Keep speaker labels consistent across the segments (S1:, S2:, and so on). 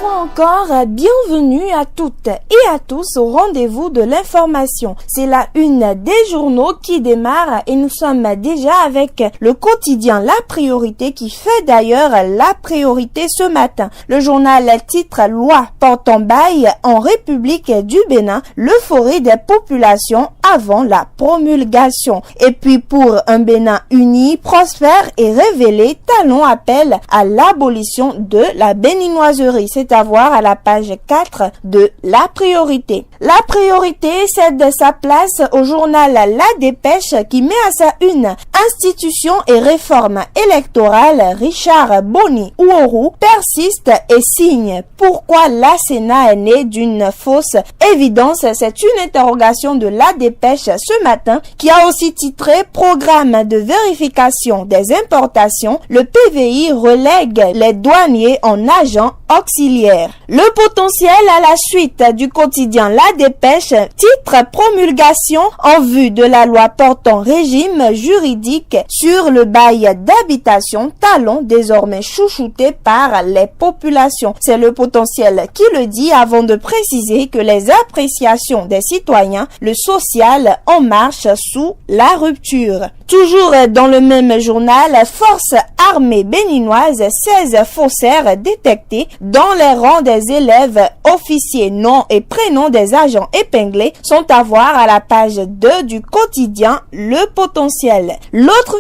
S1: fois encore, bienvenue à toutes et à tous au rendez-vous de l'information. C'est la une des journaux qui démarre et nous sommes déjà avec le quotidien La Priorité qui fait d'ailleurs la priorité ce matin. Le journal titre « Loi portant bail en République du Bénin, l'euphorie des populations avant la promulgation ». Et puis pour un Bénin uni, prospère et révélé, Talon appelle à l'abolition de la béninoiserie. C'est à voir à la page 4 de La Priorité. La Priorité cède sa place au journal La Dépêche qui met à sa une institution et réforme électorale. Richard Boni Ouourou persiste et signe. Pourquoi la Sénat est née d'une fausse évidence? C'est une interrogation de La Dépêche ce matin qui a aussi titré Programme de vérification des importations. Le PVI relègue les douaniers en agents auxiliaires. Le potentiel à la suite du quotidien La Dépêche, titre promulgation en vue de la loi portant régime juridique sur le bail d'habitation, Talon désormais chouchouté par les populations. C'est le potentiel qui le dit avant de préciser que les appréciations des citoyens, le social en marche sous la rupture. Toujours dans le même journal, forces armées béninoises, 16 faussaires détectés dans les rangs des élèves, officiers, noms et prénoms des agents épinglés sont à voir à la page 2 du quotidien Le Potentiel. L'autre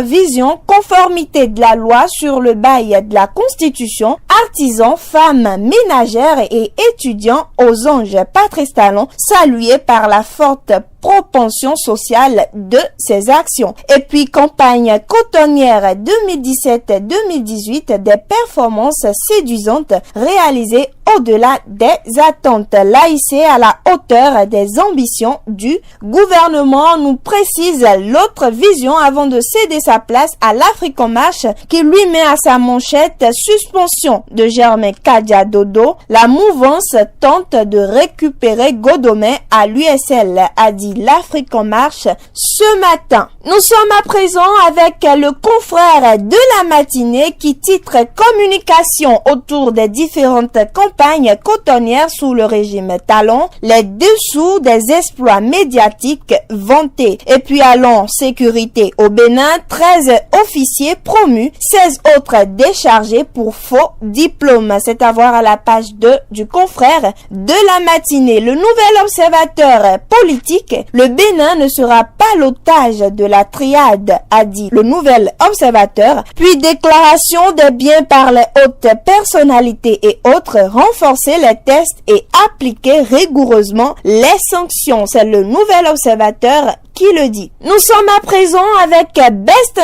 S1: vision, conformité de la loi sur le bail de la Constitution, artisans, femmes, ménagères et étudiants aux anges Patrice Talon, salués par la forte propension sociale de ces actions. Et puis campagne cotonnière 2017-2018, des performances séduisantes réalisées au-delà des attentes. L'AIC à la hauteur des ambitions du gouvernement, nous précise l'autre vision avant de céder sa place à l'Afrique en marche qui lui met à sa manchette suspension de Germain Kadia Dodo. La mouvance tente de récupérer Godomé à l'USL, a dit l'Afrique en marche ce matin. Nous sommes à présent avec le confrère de la matinée qui titre communication autour des différentes campagnes cotonnières sous le régime Talon, les dessous des exploits médiatiques vantés. Et puis allons sécurité au Bénin, 13 officiers promus, 16 autres déchargés pour faux diplômes. C'est à voir à la page 2 du confrère de la matinée. Le nouvel observateur politique, le Bénin ne sera pas l'otage de la triade, a dit le nouvel observateur. Puis déclaration des biens par les hautes personnalités et autres, renforcer les tests et appliquer rigoureusement les sanctions. C'est le nouvel observateur qui le dit. Nous sommes à présent avec Best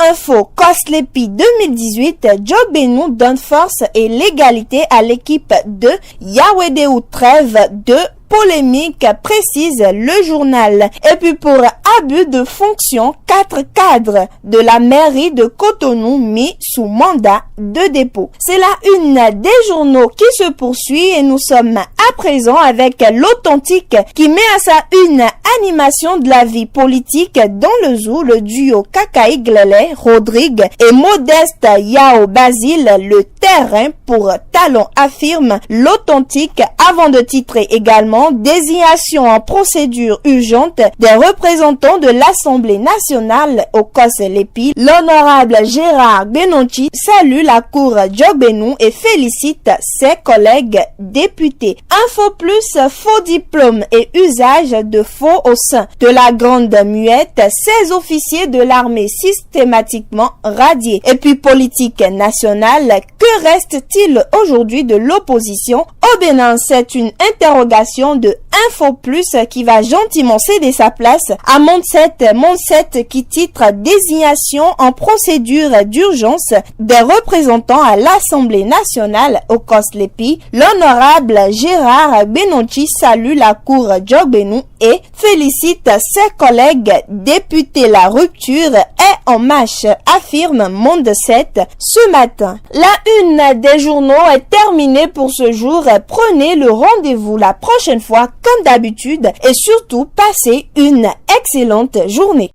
S1: Info, Coslepi 2018, Djogbenou donne force et légalité à l'équipe de Yawedeu Trêve de polémique, précise le journal. Et puis pour abus de fonction, 4 cadres de la mairie de Cotonou mis sous mandat de dépôt. C'est la une des journaux qui se poursuit et nous sommes à présent avec l'Authentique qui met à sa une animation de la vie politique dans le zoo, le duo Kakaï Glele, Rodrigue et Modeste Yao Basile, le terrain pour Talon, affirme l'Authentique avant de titrer également désignation en procédure urgente des représentants de l'Assemblée nationale au COS-LEPI. L'honorable Gérard Benonchi salue la cour Djogbenou et félicite ses collègues députés. Info plus, faux diplôme et usage de faux au sein de la Grande Muette, 16 officiers de l'armée systématiquement radiés. Et puis politique nationale, que reste-t-il aujourd'hui de l'opposition au Bénin? C'est une interrogation de Info Plus qui va gentiment céder sa place à Mondset qui titre désignation en procédure d'urgence des représentants à l'Assemblée nationale au COS-LEPI. L'honorable Gérard Benonchi salue la cour Djogbenou et félicite ses collègues députés. La rupture est en marche, affirme Mondset ce matin. La une des journaux est terminée pour ce jour. Prenez le rendez-vous la prochaine fois comme d'habitude et surtout passez une excellente journée.